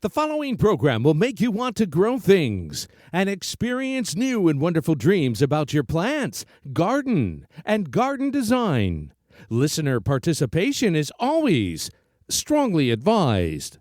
The following program will make you want to grow things and experience new and wonderful dreams about your plants, garden, and garden design. Listener participation is always strongly advised.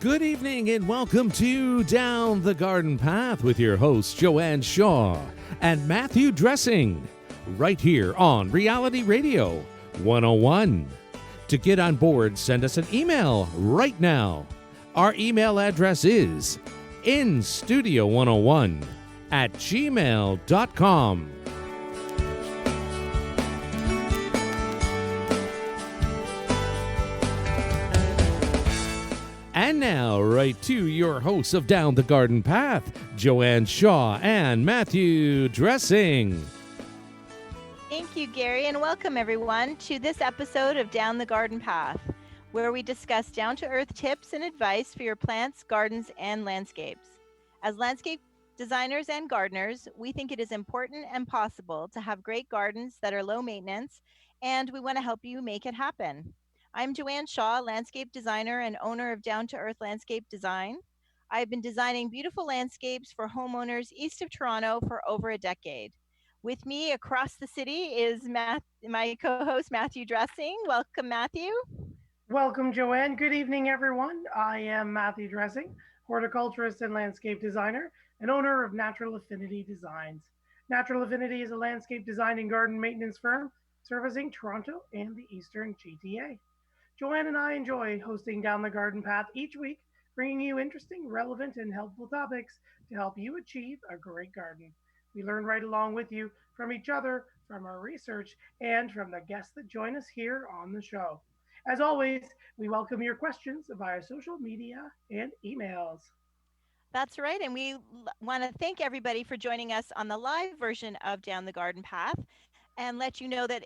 Good evening and welcome to Down the Garden Path with your hosts Joanne Shaw and Matthew Dressing, right here on Reality Radio 101. To get on board, send us an email right now. Our email address is instudio101@gmail.com. And now, right to your hosts of Down the Garden Path, Joanne Shaw and Matthew Dressing. Thank you, Gary, and welcome everyone to this episode of Down the Garden Path, where we discuss down-to-earth tips and advice for your plants, gardens, and landscapes. As landscape designers and gardeners, we think it is important and possible to have great gardens that are low maintenance, and we want to help you make it happen. I'm Joanne Shaw, landscape designer and owner of Down to Earth Landscape Design. I've been designing beautiful landscapes for homeowners east of Toronto for over a decade. With me across the city is my co-host Matthew Dressing. Welcome, Matthew. Welcome, Joanne. Good evening, everyone. I am Matthew Dressing, horticulturist and landscape designer and owner of Natural Affinity Designs. Natural Affinity is a landscape design and garden maintenance firm servicing Toronto and the Eastern GTA. Joanne and I enjoy hosting Down the Garden Path each week, bringing you interesting, relevant, and helpful topics to help you achieve a great garden. We learn right along with you from each other, from our research, and from the guests that join us here on the show. As always, we welcome your questions via social media and emails. That's right, and we want to thank everybody for joining us on the live version of Down the Garden Path, and let you know that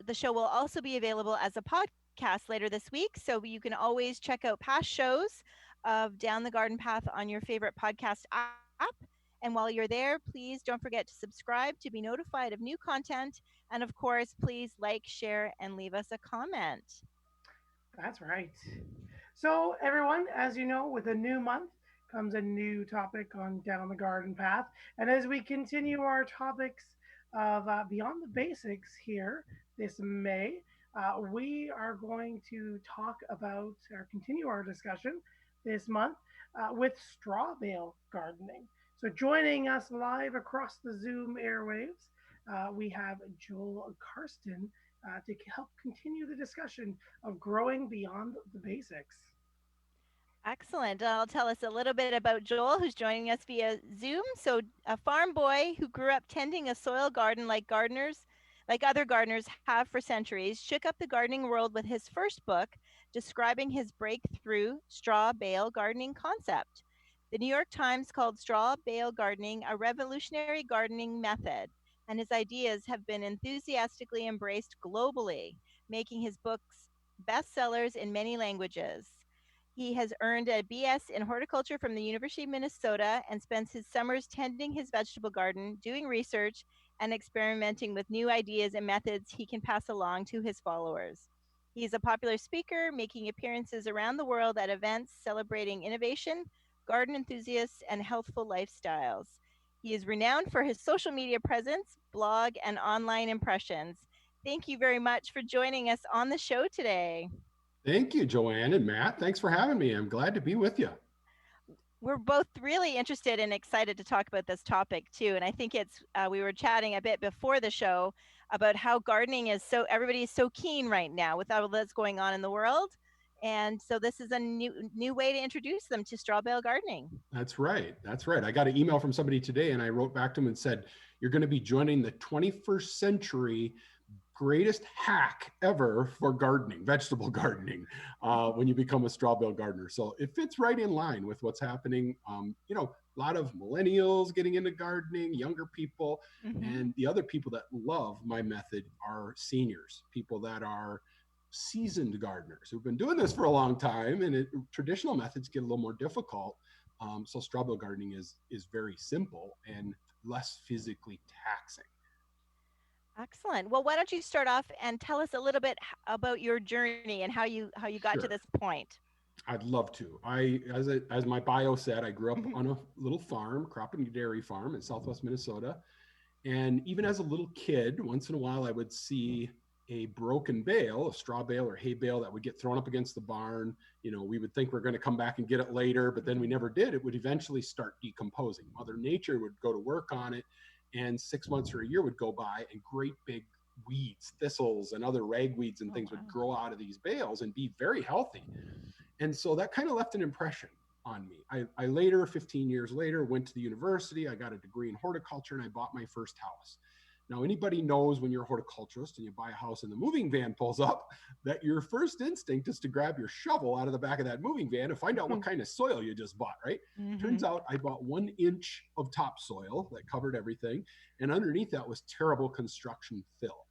the show will also be available as a podcast later this week, so you can always check out past shows of Down the Garden Path on your favorite podcast app. And while you're there, please don't forget to subscribe to be notified of new content. And of course, please like, share, and leave us a comment. That's right. So, everyone, as you know, with a new month comes a new topic on Down the Garden Path. And as we continue our topics of Beyond the Basics here this May, we are going to talk about or continue our discussion this month with straw bale gardening. So, joining us live across the Zoom airwaves, we have Joel Karsten to help continue the discussion of growing beyond the basics. Excellent. I'll tell us a little bit about Joel, who's joining us via Zoom. So, a farm boy who grew up tending a soil garden like other gardeners have for centuries, shook up the gardening world with his first book describing his breakthrough straw bale gardening concept. The New York Times called Straw Bale Gardening a revolutionary gardening method, and his ideas have been enthusiastically embraced globally, making his books bestsellers in many languages. He has earned a BS in horticulture from the University of Minnesota and spends his summers tending his vegetable garden, doing research, and experimenting with new ideas and methods he can pass along to his followers. He's a popular speaker, making appearances around the world at events celebrating innovation, garden enthusiasts, and healthful lifestyles. He is renowned for his social media presence, blog, and online impressions. Thank you very much for joining us on the show today. Thank you, Joanne and Matt. Thanks for having me. I'm glad to be with you. we're both really interested and excited to talk about this topic too. And I think it's, we were chatting a bit before the show about how gardening is so, everybody is so keen right now with all that's going on in the world. And so this is a new way to introduce them to straw bale gardening. That's right. That's right. I got an email from somebody today and I wrote back to them and said, you're going to be joining the 21st century greatest hack ever for gardening, vegetable gardening, when you become a straw bale gardener. So it fits right in line with what's happening. You know, a lot of millennials getting into gardening, younger people, and the other people that love my method are seniors, people that are seasoned gardeners who've been doing this for a long time, and traditional methods get a little more difficult. So straw bale gardening is very simple and less physically taxing. Excellent. Well, why don't you start off and tell us a little bit about your journey and how you got to Sure. this point? I'd love to. As my bio said, I grew up on a little farm, crop and dairy farm in Southwest Minnesota. And even as a little kid, once in a while, I would see a broken bale, a straw bale or hay bale that would get thrown up against the barn. You know, we would think we're going to come back and get it later, but then we never did. It would eventually start decomposing. Mother Nature would go to work on it, and 6 months or a year would go by, and great big weeds, thistles, and other ragweeds and things would grow out of these bales and be very healthy. And so that kind of left an impression on me. I later, 15 years later, went to the university. I got a degree in horticulture and I bought my first house. Now, anybody knows when you're a horticulturist and you buy a house and the moving van pulls up, that your first instinct is to grab your shovel out of the back of that moving van and find out what kind of soil you just bought, right? Turns out I bought 1 inch of topsoil that covered everything. And underneath that was terrible construction fill.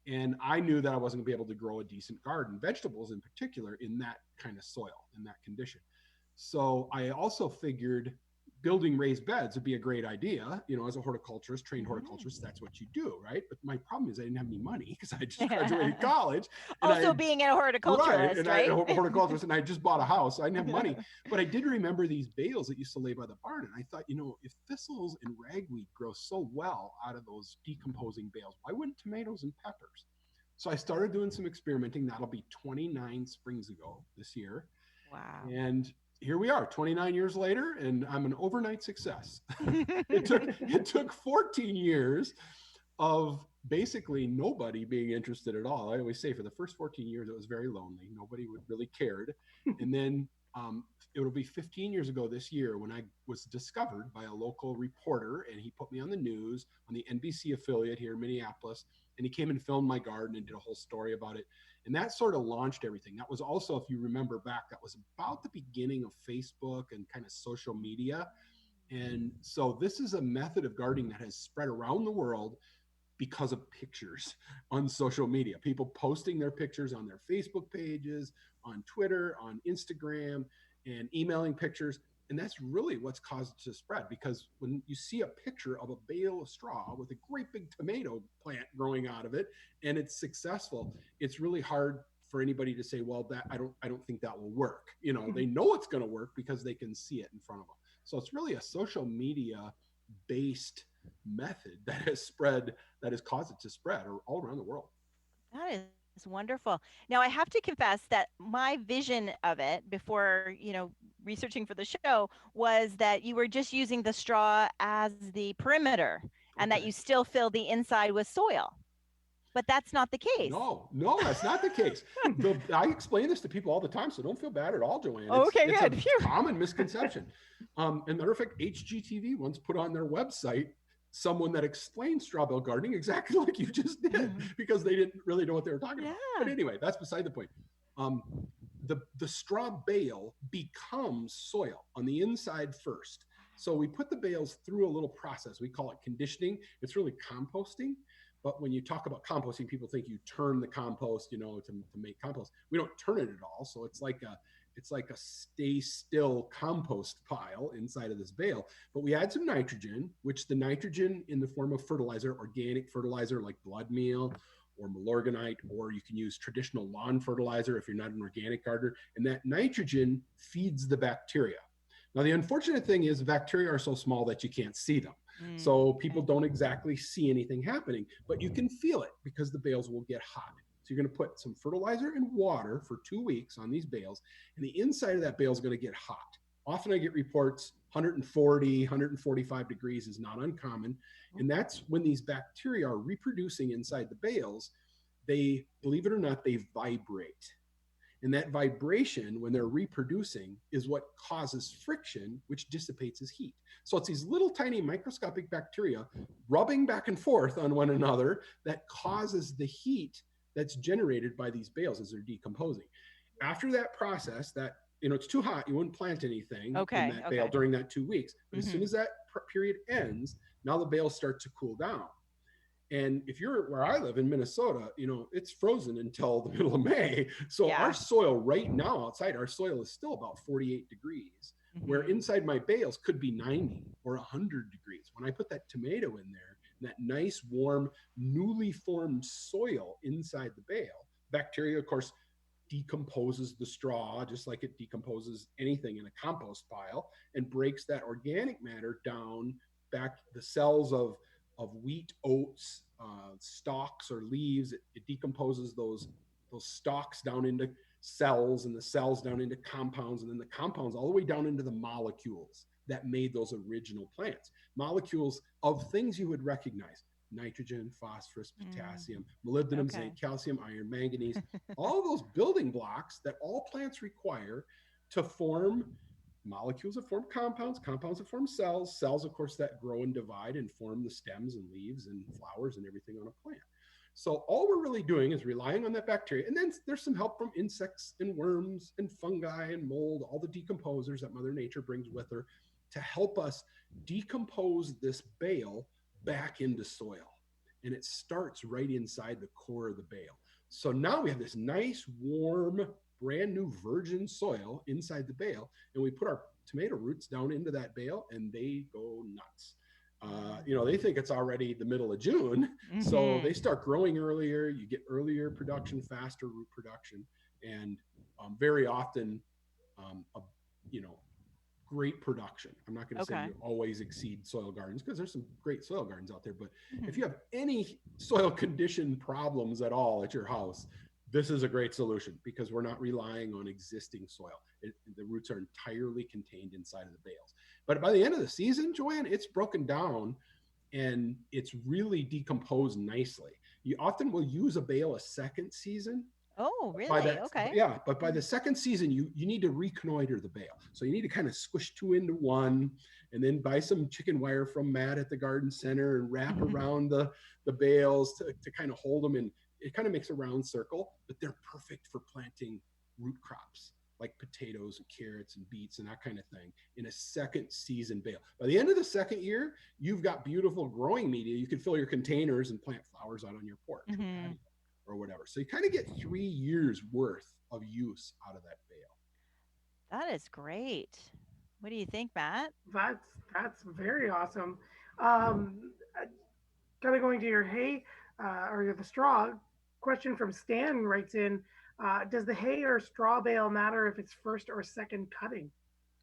And I knew that I wasn't gonna be able to grow a decent garden, vegetables in particular, in that kind of soil, in that condition. So I also figured building raised beds would be a great idea. You know, as a horticulturist, trained horticulturist, that's what you do, right? But my problem is I didn't have any money because I just graduated college. Also being a horticulturist, right? A horticulturist, and I just bought a house. So I didn't have money. But I did remember these bales that used to lay by the barn. And I thought, you know, if thistles and ragweed grow so well out of those decomposing bales, why wouldn't tomatoes and peppers? So I started doing some experimenting. That'll be 29 springs ago this year. Wow. And here we are 29 years later, and I'm an overnight success. It took 14 years of basically nobody being interested at all. I always say for the first 14 years, it was very lonely. Nobody would really cared. And then it'll be 15 years ago this year when I was discovered by a local reporter, and he put me on the news on the NBC affiliate here in Minneapolis. And he came and filmed my garden and did a whole story about it. And that sort of launched everything. That was also, if you remember back, that was about the beginning of Facebook and kind of social media. And so this is a method of gardening that has spread around the world because of pictures on social media. People posting their pictures on their Facebook pages, on Twitter, on Instagram, and emailing pictures. And that's really what's caused it to spread, because when you see a picture of a bale of straw with a great big tomato plant growing out of it and it's successful, it's really hard for anybody to say, well, that I don't think that will work. You know, they know it's going to work because they can see it in front of them. So it's really a social media based method that has spread, that has caused it to spread all around the world. That is wonderful. Now, I have to confess that my vision of it before, researching for the show was that you were just using the straw as the perimeter and that you still fill the inside with soil. But that's not the case. No, that's not the case. I explain this to people all the time, so don't feel bad at all, Joanne. Good. It's a common misconception. And matter of fact, HGTV once put on their website someone that explained straw bale gardening exactly like you just did, because they didn't really know what they were talking about. But anyway, that's beside the point. The straw bale becomes soil on the inside first. So we put the bales through a little process. We call it conditioning. It's really composting. But when you talk about composting, people think you turn the compost, to make compost. We don't turn it at all. So it's like a stay still compost pile inside of this bale. But we add some nitrogen, which the nitrogen in the form of fertilizer, organic fertilizer like blood meal or Milorganite, or you can use traditional lawn fertilizer if you're not an organic gardener. And that nitrogen feeds the bacteria. Now, the unfortunate thing is bacteria are so small that you can't see them. So people don't exactly see anything happening, but you can feel it because the bales will get hot. So you're going to put some fertilizer and water for 2 weeks on these bales, and the inside of that bale is going to get hot. Often I get reports 140, 145 degrees is not uncommon. And that's when these bacteria are reproducing inside the bales. They, believe it or not, they vibrate. And that vibration, when they're reproducing, is what causes friction, which dissipates as heat. So it's these little tiny microscopic bacteria rubbing back and forth on one another that causes the heat that's generated by these bales as they're decomposing. After that process, that, it's too hot, you wouldn't plant anything in that bale during that 2 weeks. But as soon as that period ends, now the bales start to cool down. And if you're where I live in Minnesota, it's frozen until the middle of May. So our soil right now outside, our soil is still about 48 degrees, where inside my bales could be 90 or 100 degrees. When I put that tomato in there, that nice, warm, newly formed soil inside the bale, bacteria, of course, decomposes the straw just like it decomposes anything in a compost pile and breaks that organic matter down back the cells of wheat, oats, stalks or leaves. It decomposes those stalks down into cells, and the cells down into compounds, and then the compounds all the way down into the molecules that made those original plants. Molecules of things you would recognize: nitrogen, phosphorus, potassium, molybdenum, zinc, calcium, iron, manganese, all those building blocks that all plants require to form molecules that form compounds that form cells, of course, that grow and divide and form the stems and leaves and flowers and everything on a plant. So all we're really doing is relying on that bacteria. And then there's some help from insects and worms and fungi and mold, all the decomposers that Mother Nature brings with her to help us decompose this bale back into soil. And it starts right inside the core of the bale. So now we have this nice, warm, brand new virgin soil inside the bale, and we put our tomato roots down into that bale and they go nuts. They think it's already the middle of June, so they start growing earlier. You get earlier production, faster root production, and very often, great production. I'm not going to say you always exceed soil gardens, because there's some great soil gardens out there, but if you have any soil condition problems at all at your house, this is a great solution, because we're not relying on existing soil. The roots are entirely contained inside of the bales. But by the end of the season, Joanne, it's broken down and it's really decomposed nicely. You often will use a bale a second season. Oh, really? Okay. Yeah, but by the second season, you need to reconnoiter the bale. So you need to kind of squish two into one, and then buy some chicken wire from Matt at the garden center and wrap around the bales to kind of hold them in. It kind of makes a round circle, but they're perfect for planting root crops like potatoes and carrots and beets and that kind of thing in a second season bale. By the end of the second year, you've got beautiful growing media. You can fill your containers and plant flowers out on your porch or patio or whatever. So you kind of get 3 years worth of use out of that bale. That is great. What do you think, Matt? That's very awesome. Kind of going to your hay or the straw. Question from Stan writes in, does the hay or straw bale matter if it's first or second cutting?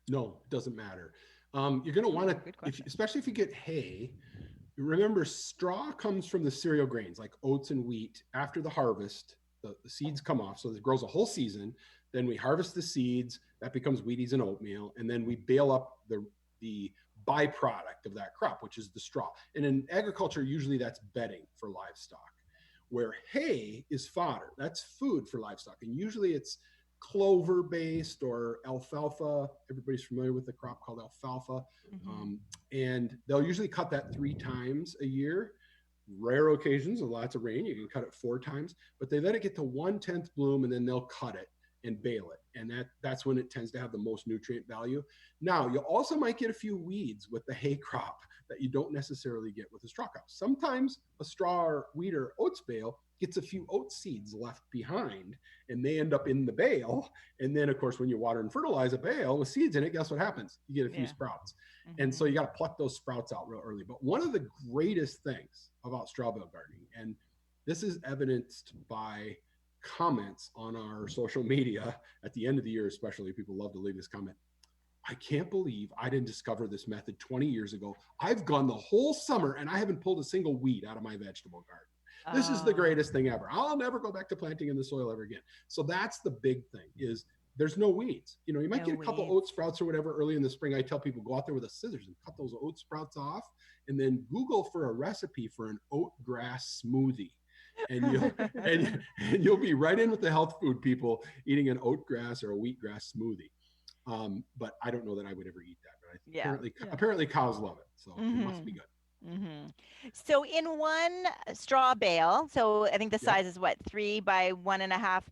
No, it doesn't matter. You're going to want to, especially if you get hay, remember straw comes from the cereal grains like oats and wheat. After the harvest, the seeds come off. So it grows a whole season. Then we harvest the seeds. That becomes Wheaties and oatmeal. And then we bale up the byproduct of that crop, which is the straw. And in agriculture, usually that's bedding for livestock. Where hay is fodder, that's food for livestock. And usually it's clover based or alfalfa. Everybody's familiar with the crop called alfalfa. And they'll usually cut that 3 times a year. Rare occasions with lots of rain, you can cut it 4 times, but they let it get to 1/10 bloom and then they'll cut it and bale it. And that's when it tends to have the most nutrient value. Now, you also might get a few weeds with the hay crop that you don't necessarily get with a straw crop. Sometimes a straw or wheat or oats bale gets a few oat seeds left behind and they end up in the bale. And then, of course, when you water and fertilize a bale with seeds in it, guess what happens? You get a few sprouts. And so you got to pluck those sprouts out real early. But one of the greatest things about straw bale gardening, and this is evidenced by comments on our social media at the end of the year, especially, people love to leave this comment. I can't believe I didn't discover this method 20 years ago. I've gone the whole summer and I haven't pulled a single weed out of my vegetable garden. This is the greatest thing ever. I'll never go back to planting in the soil ever again. So that's the big thing, is there's no weeds. You know, you might No get a couple weeds. oat sprouts or whatever early in the spring. I tell people, go out there with a scissors and cut those oat sprouts off, and then Google for a recipe for an oat grass smoothie. And you'll be right in with the health food people eating an oat grass or a wheatgrass smoothie. But I don't know that I would ever eat that. But apparently cows love it, so it must be good. So in one straw bale, so I think the Yep. size is what, 3 by 1.5.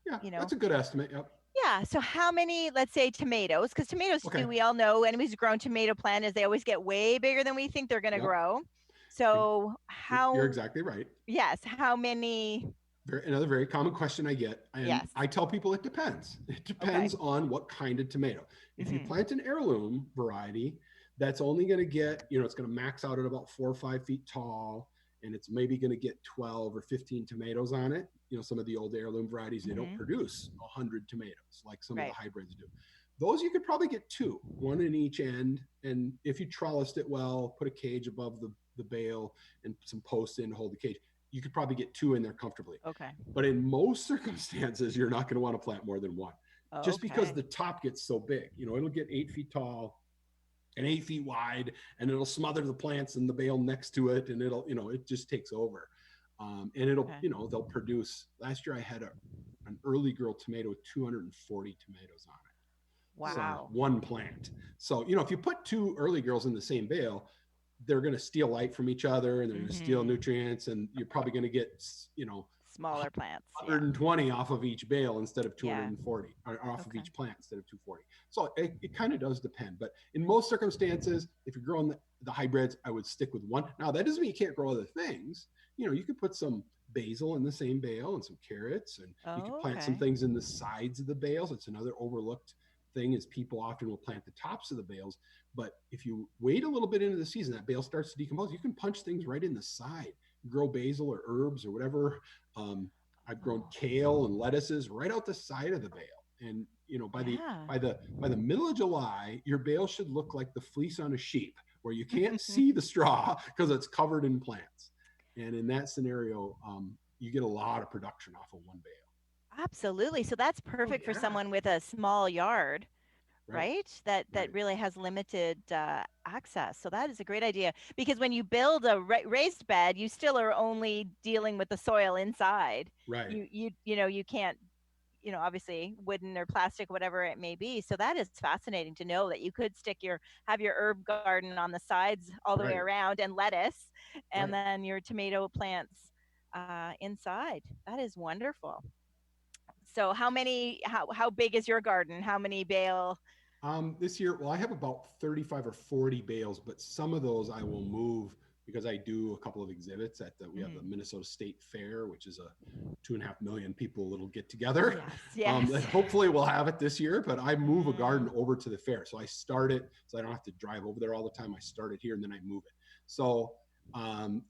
Yeah, You know. that's a good estimate. Yep. Yeah. So how many, let's say tomatoes, because tomatoes, Okay. we all know, anyone who's grown tomato plant is they always get way bigger than we think they're going to Yep. grow. So You're exactly right. Yes. How many? Another very common question I get. And Yes. I tell people it depends. It depends on what kind of tomato. If you plant an heirloom variety, that's only going to get, it's going to max out at about 4 or 5 feet tall, and it's maybe going to get 12 or 15 tomatoes on it. Some of the old heirloom varieties, they don't produce 100 tomatoes like some of the hybrids do. Those you could probably get 2, 1 in each end. And if you trellised it well, put a cage above the bale and some posts in to hold the cage, you could probably get 2 in there comfortably. Okay. But in most circumstances, you're not going to want to plant more than 1, just because the top gets so big. It'll get 8 feet tall and 8 feet wide, and it'll smother the plants in the bale next to it, and it'll, it just takes over. And it'll, they'll produce. Last year I had an early girl tomato with 240 tomatoes on it. Wow. So, 1 plant. So, if you put 2 early girls in the same bale, they're going to steal light from each other, and they're going to steal nutrients, and you're probably going to get, smaller plants. 120 off of each bale instead of 240, or off of each plant instead of 240. So it kind of does depend. But in most circumstances, if you're growing the hybrids, I would stick with 1. Now, that doesn't mean you can't grow other things. You could put some basil in the same bale and some carrots, and you could plant some things in the sides of the bales. It's another overlooked thing, is people often will plant the tops of the bales. But if you wait a little bit into the season, that bale starts to decompose. You can punch things right in the side, grow basil or herbs or whatever. I've grown kale and lettuces right out the side of the bale. And by the middle of July, your bale should look like the fleece on a sheep, where you can't see the straw because it's covered in plants. And in that scenario, you get a lot of production off of 1 bale. Absolutely. So that's perfect for someone with a small yard, right? That really has limited access. So that is a great idea, because when you build a raised bed, you still are only dealing with the soil inside. Right. You can't, obviously wooden or plastic, whatever it may be. So that is fascinating to know that you could have your herb garden on the sides all the way around, and lettuce, and then your tomato plants inside. That is wonderful. So how big is your garden? How many bale? This year, I have about 35 or 40 bales, but some of those I will move, because I do a couple of exhibits we have the Minnesota State Fair, which is a 2.5 million people little get together. Yes. That hopefully we'll have it this year, but I move a garden over to the fair. So I start it, so I don't have to drive over there all the time. I start it here and then I move it. So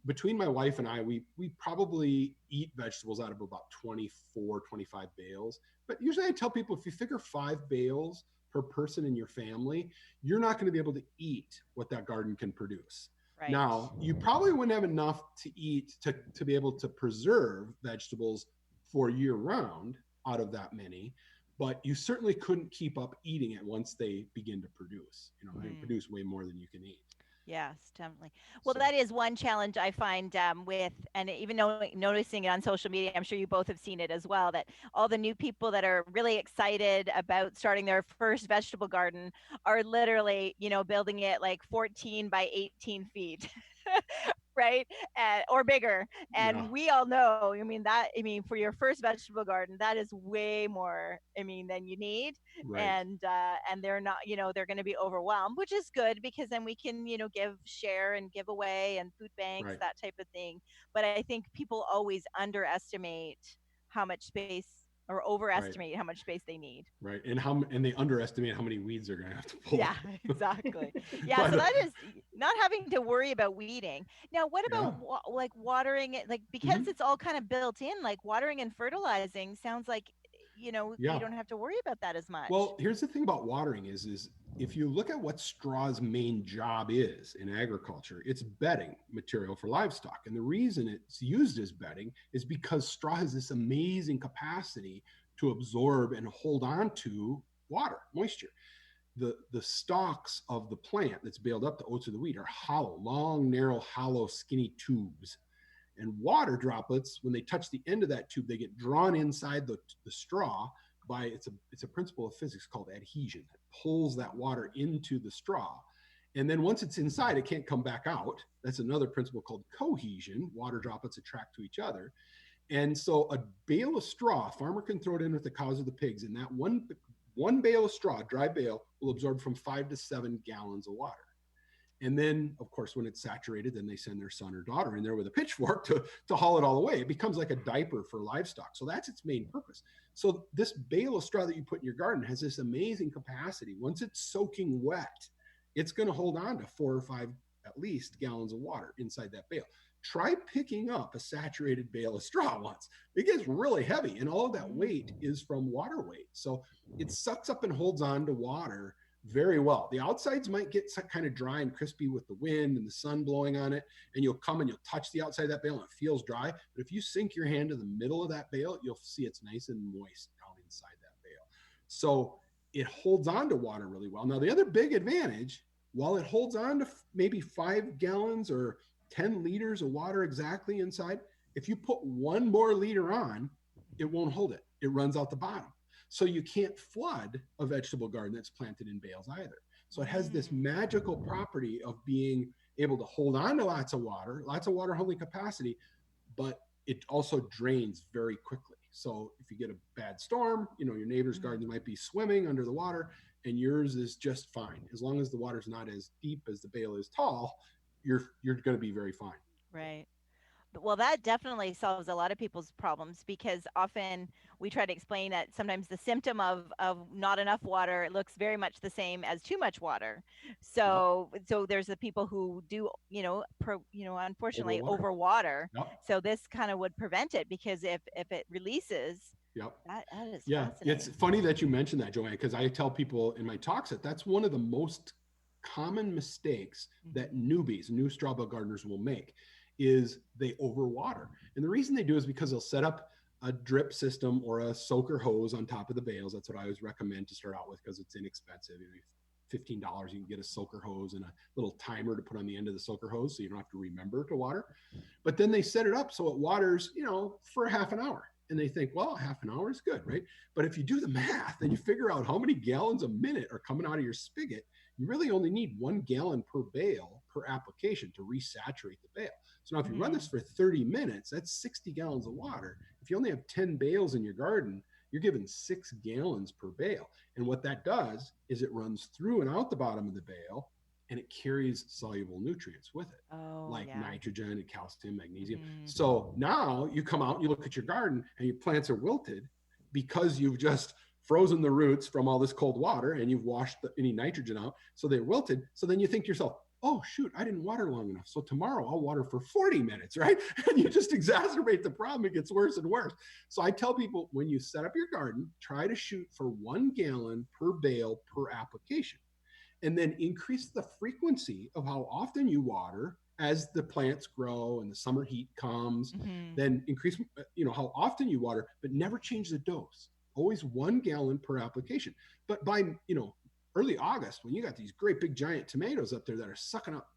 between my wife and I, we probably eat vegetables out of about 24, 25 bales. But usually I tell people, if you figure 5 bales per person in your family, you're not going to be able to eat what that garden can produce. Right. Now, you probably wouldn't have enough to eat to be able to preserve vegetables for year round out of that many, but you certainly couldn't keep up eating it once they begin to produce. They produce way more than you can eat. Yes, definitely. Well, that is one challenge I find with, and even noticing it on social media, I'm sure you both have seen it as well, that all the new people that are really excited about starting their first vegetable garden are literally, building it like 14 by 18 feet. Right? Or bigger. And we all know, for your first vegetable garden, that is way more, than you need. Right. And they're not, they're going to be overwhelmed, which is good, because then we can, share and give away, and food banks, that type of thing. But I think people always underestimate how much space, or overestimate how much space they need. Right. And they underestimate how many weeds they're going to have to pull. Yeah, exactly. Yeah. So that is not having to worry about weeding. Now, what about like watering it? Like, because it's all kind of built in, like watering and fertilizing sounds like, you don't have to worry about that as much. Well, here's the thing about watering is if you look at what straw's main job is in agriculture, it's bedding material for livestock. And the reason it's used as bedding is because straw has this amazing capacity to absorb and hold on to water, moisture. The stalks of the plant that's baled up, the oats or the wheat, are hollow, long, narrow, hollow, skinny tubes. And water droplets, when they touch the end of that tube, they get drawn inside the straw by, it's a principle of physics called adhesion that pulls that water into the straw. And then once it's inside, it can't come back out. That's another principle called cohesion. Water droplets attract to each other. And so a bale of straw, a farmer can throw it in with the cows or the pigs, and that one bale of straw, dry bale, will absorb from 5 to 7 gallons of water. And then, of course, when it's saturated, then they send their son or daughter in there with a pitchfork to haul it all away. It becomes like a diaper for livestock. So that's its main purpose. So this bale of straw that you put in your garden has this amazing capacity. Once it's soaking wet, it's going to hold on to 4 or 5, at least, gallons of water inside that bale. Try picking up a saturated bale of straw once. It gets really heavy, and all of that weight is from water weight. So it sucks up and holds on to water very well. The outsides might get kind of dry and crispy with the wind and the sun blowing on it, and you'll come and you'll touch the outside of that bale and it feels dry. But if you sink your hand to the middle of that bale, you'll see it's nice and moist down inside that bale. So it holds on to water really well. Now, the other big advantage, while it holds on to maybe 5 gallons or 10 liters of water exactly inside, if you put 1 more liter on, it won't hold it. It runs out the bottom. So you can't flood a vegetable garden that's planted in bales either. So it has this magical property of being able to hold on to lots of water holding capacity, but it also drains very quickly. So if you get a bad storm, your neighbor's garden might be swimming under the water and yours is just fine. As long as the water's not as deep as the bale is tall, you're going to be very fine. Right. Well, that definitely solves a lot of people's problems, because often we try to explain that sometimes the symptom of not enough water looks very much the same as too much water. So there's the people who do, unfortunately overwater. Yep. So this kind of would prevent it, because if it releases, yep. that is fascinating. It's funny that you mentioned that, Joanne, because I tell people in my talks that's one of the most common mistakes that new straw bale gardeners will make, is they overwater. And the reason they do is because they'll set up a drip system or a soaker hose on top of the bales. That's what I always recommend to start out with, because it's inexpensive. $15, you can get a soaker hose and a little timer to put on the end of the soaker hose so you don't have to remember to water. But then they set it up so it waters, for half an hour. And they think, well, half an hour is good, right? But if you do the math and you figure out how many gallons a minute are coming out of your spigot, you really only need 1 gallon per bale per application to resaturate the bale. So now if you run this for 30 minutes, that's 60 gallons of water. If you only have 10 bales in your garden, you're given 6 gallons per bale. And what that does is it runs through and out the bottom of the bale, and it carries soluble nutrients with it, nitrogen and calcium, magnesium. So now you come out and you look at your garden and your plants are wilted because you've just frozen the roots from all this cold water and you've washed any nitrogen out. So they're wilted. So then you think to yourself, oh, shoot, I didn't water long enough. So tomorrow I'll water for 40 minutes, right? And you just exacerbate the problem. It gets worse and worse. So I tell people, when you set up your garden, try to shoot for 1 gallon per bale per application. And then increase the frequency of how often you water as the plants grow and the summer heat comes. Then increase, how often you water, but never change the dose. Always 1 gallon per application. But by, early August, when you got these great big giant tomatoes up there that are sucking up,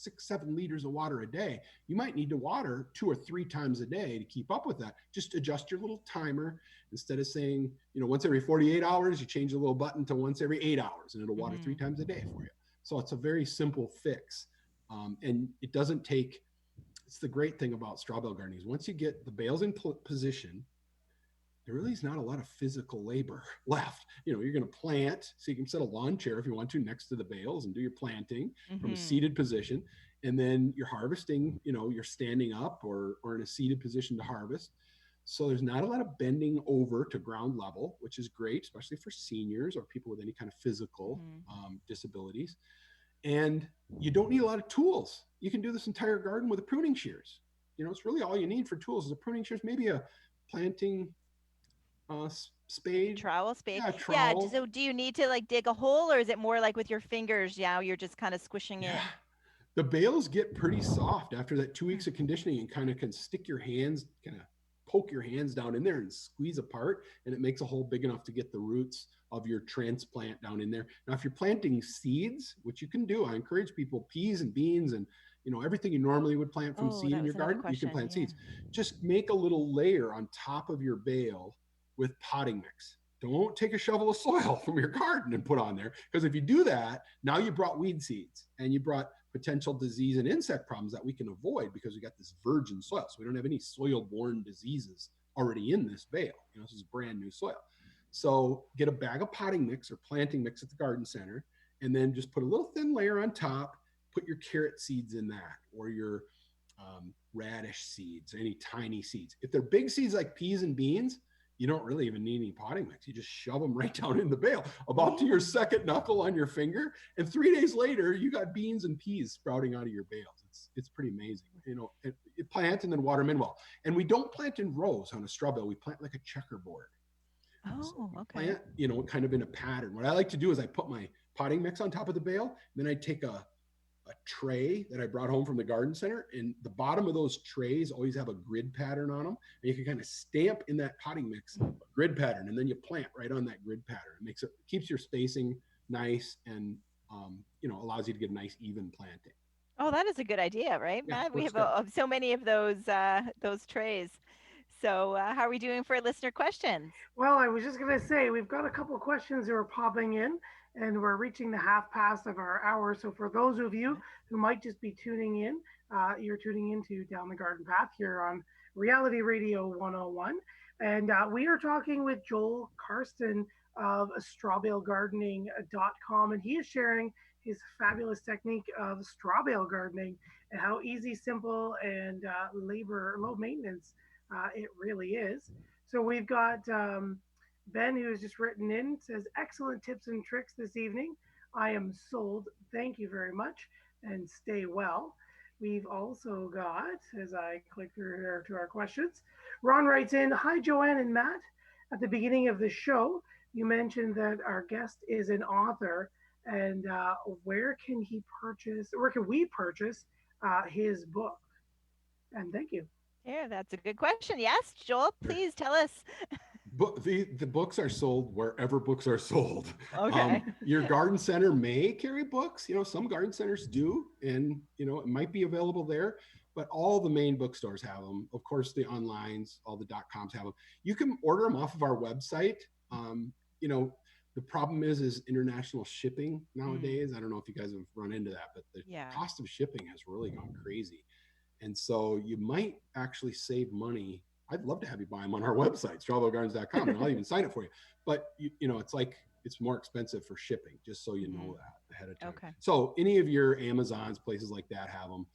6-7 liters of water a day, you might need to water 2 or 3 times a day to keep up with that. Just adjust your little timer. Instead of saying, once every 48 hours, you change the little button to once every 8 hours, and it'll water 3 times a day for you. So it's a very simple fix. And it doesn't take, it's the great thing about straw bale gardening is once you get the bales in position, there really is not a lot of physical labor left. You're going to plant, so you can set a lawn chair if you want to next to the bales and do your planting from a seated position. And then you're harvesting, you're standing up or in a seated position to harvest. So there's not a lot of bending over to ground level, which is great, especially for seniors or people with any kind of physical disabilities. And you don't need a lot of tools. You can do this entire garden with a pruning shears. It's really all you need for tools is a pruning shears, maybe a planting spade. Trowel spade. Yeah, trowel. Yeah. So do you need to dig a hole, or is it more like with your fingers? You're just kind of squishing it. The bales get pretty soft after that 2 weeks of conditioning, and kind of can stick your hands, kind of poke your hands down in there and squeeze apart, and it makes a hole big enough to get the roots of your transplant down in there. Now, if you're planting seeds, which you can do, I encourage people, peas and beans and everything you normally would plant from seed in your garden, you can plant seeds. Just make a little layer on top of your bale with potting mix. Don't take a shovel of soil from your garden and put on there, because if you do that, now you brought weed seeds and you brought potential disease and insect problems that we can avoid because we got this virgin soil. So we don't have any soil-borne diseases already in this bale. This is brand new soil. So get a bag of potting mix or planting mix at the garden center, and then just put a little thin layer on top. Put your carrot seeds in that, or your radish seeds, any tiny seeds. If they're big seeds like peas and beans, you don't really even need any potting mix. You just shove them right down in the bale, about to your second knuckle on your finger. And 3 days later, you got beans and peas sprouting out of your bales. It's pretty amazing. You plant and then water them in well. And we don't plant in rows on a straw bale. We plant like a checkerboard. Oh, so okay. Plant, kind of in a pattern. What I like to do is I put my potting mix on top of the bale, and then I take a tray that I brought home from the garden center, and the bottom of those trays always have a grid pattern on them, and you can kind of stamp in that potting mix a grid pattern, and then you plant right on that grid pattern. It keeps your spacing nice, and allows you to get a nice even planting. Oh, that is a good idea, right, Yeah, Matt? We have so many of those trays. So how are we doing for listener questions? Well, I was just going to say, we've got a couple of questions that are popping in, and we're reaching the half past of our hour. So for those of you who might just be tuning in, you're tuning into Down the Garden Path here on Reality Radio 101. And we are talking with Joel Karsten of strawbalegardening.com, and he is sharing his fabulous technique of straw bale gardening and how easy, simple, and low maintenance it really is. So we've got Ben, who has just written in, says, excellent tips and tricks this evening. I am sold. Thank you very much, and stay well. We've also got, as I click through here to our questions, Ron writes in, hi, Joanne and Matt. At the beginning of the show, you mentioned that our guest is an author, and where can we purchase his book? And thank you. Yeah, that's a good question. Yes, Joel, please tell us. The books are sold wherever books are sold. Okay. Your garden center may carry books. Some garden centers do, and it might be available there. But all the main bookstores have them. Of course, the onlines, all the .coms have them. You can order them off of our website. The problem is international shipping nowadays. I don't know if you guys have run into that, but the cost of shipping has really gone crazy. And so you might actually save money. I'd love to have you buy them on our website, strawbaleGardens.com, and I'll even sign it for you. But it's more expensive for shipping, just so you know that ahead of time. Okay. So any of your Amazons, places like that have them.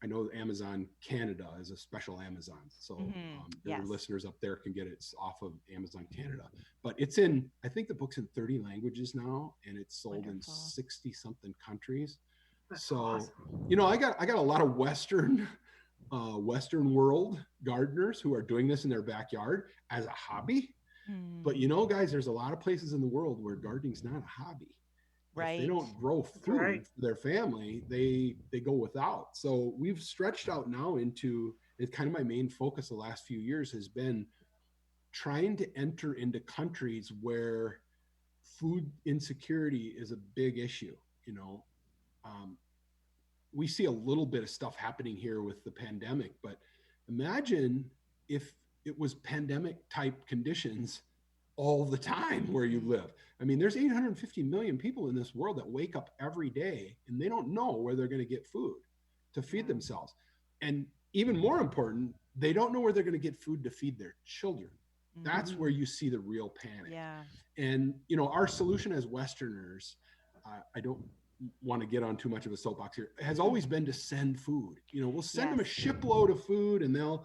I know Amazon Canada is a special Amazon. So your listeners up there can get it off of Amazon Canada. But I think the book's in 30 languages now, and it's sold in 60 something countries. That's so awesome. I got a lot of Western world gardeners who are doing this in their backyard as a hobby. But guys, there's a lot of places in the world where gardening's not a hobby. Right. If they don't grow food for their family, they go without. So we've stretched out now into, it's kind of my main focus the last few years has been trying to enter into countries where food insecurity is a big issue. We see a little bit of stuff happening here with the pandemic, but imagine if it was pandemic type conditions all the time where you live. I mean, there's 850 million people in this world that wake up every day and they don't know where they're going to get food to feed themselves. And even more important, they don't know where they're going to get food to feed their children. That's where you see the real panic. Yeah. And, our solution as Westerners, I don't want to get on too much of a soapbox here, has always been to send food. We'll send them a shipload of food, and they'll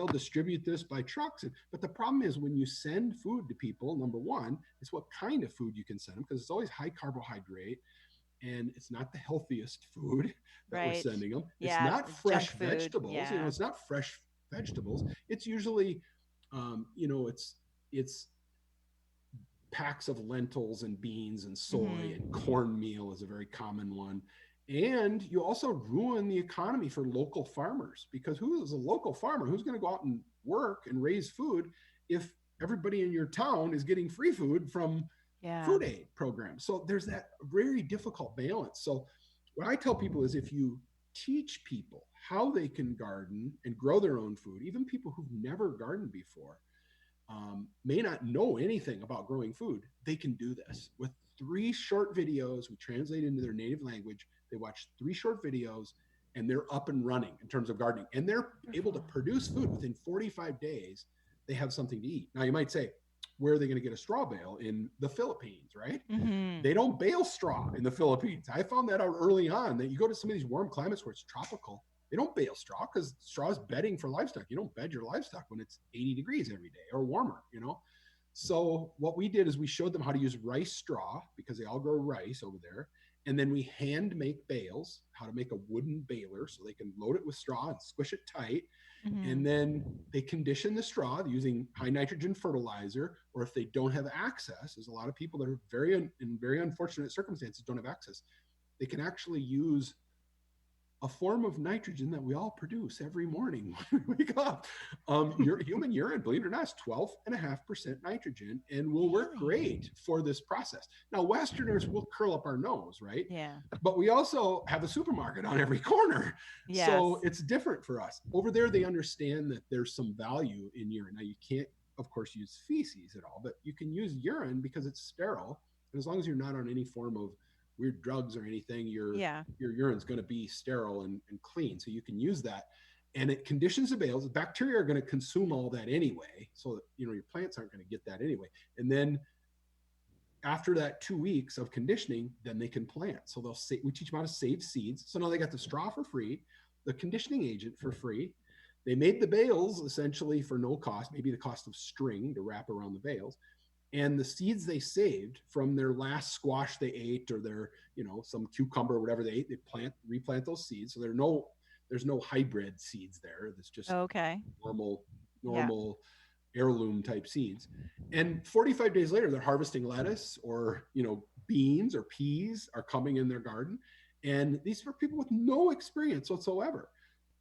distribute this by trucks. But the problem is when you send food to people, number one, is what kind of food you can send them, because it's always high carbohydrate, and it's not the healthiest food that we're sending them. It's not fresh vegetables. It's not fresh vegetables. It's usually, it's packs of lentils and beans and soy and cornmeal is a very common one. And you also ruin the economy for local farmers, because who is a local farmer? Who's going to go out and work and raise food if everybody in your town is getting free food from Yeah. food aid programs? So there's that very difficult balance. So what I tell people is, if you teach people how they can garden and grow their own food, even people who've never gardened before, may not know anything about growing food, they can do this with 3 short videos. We translate into their native language. They watch 3 short videos and they're up and running in terms of gardening, and they're able to produce food within 45 days. They have something to eat. Now you might say, where are they going to get a straw bale? In the Philippines, right? Mm-hmm. They don't bale straw in the Philippines. I found that out early on, that you go to some of these warm climates where it's tropical, they don't bale straw, because straw is bedding for livestock. You don't bed your livestock when it's 80 degrees every day or warmer, you know? So what we did is we showed them how to use rice straw, because they all grow rice over there. And then we hand make bales, how to make a wooden baler so they can load it with straw and squish it tight. Mm-hmm. And then they condition the straw using high nitrogen fertilizer, or if they don't have access, there's a lot of people that are in very unfortunate circumstances, don't have access. They can actually use a form of nitrogen that we all produce every morning when we wake up. Your human urine, believe it or not, is 12.5% nitrogen, and will work great for this process. Now, Westerners will curl up our nose, right? Yeah. But we also have a supermarket on every corner. Yes. So it's different for us. Over there, they understand that there's some value in urine. Now, you can't, of course, use feces at all, but you can use urine because it's sterile. And as long as you're not on any form of weird drugs or anything, your urine's going to be sterile and clean. So you can use that. And it conditions the bales. The bacteria are going to consume all that anyway. So, you know, your plants aren't going to get that anyway. And then after that 2 weeks of conditioning, then they can plant. So we teach them how to save seeds. So now they got the straw for free, the conditioning agent for free. They made the bales essentially for no cost, maybe the cost of string to wrap around the bales. And the seeds they saved from their last squash they ate, or their, you know, some cucumber or whatever they ate, they replant those seeds. So there's no hybrid seeds there. That's just normal heirloom type seeds. And 45 days later, they're harvesting lettuce, or, you know, beans or peas are coming in their garden. And these are people with no experience whatsoever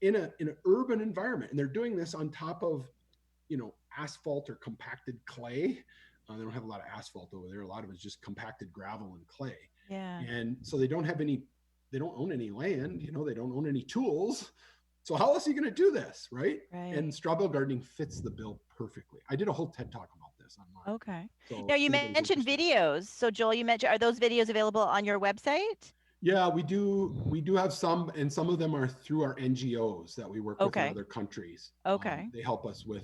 in an urban environment. And they're doing this on top of, you know, asphalt or compacted clay. They don't have a lot of asphalt over there. A lot of it's just compacted gravel and clay. Yeah. And so they don't own any land, you know, they don't own any tools. So how else are you going to do this, right? And straw bale gardening fits the bill perfectly. I did a whole TED talk about this online. Okay. So now you mentioned videos. So Joel, you mentioned, are those videos available on your website? Yeah, we do have some, and some of them are through our NGOs that we work with in other countries. Okay. They help us with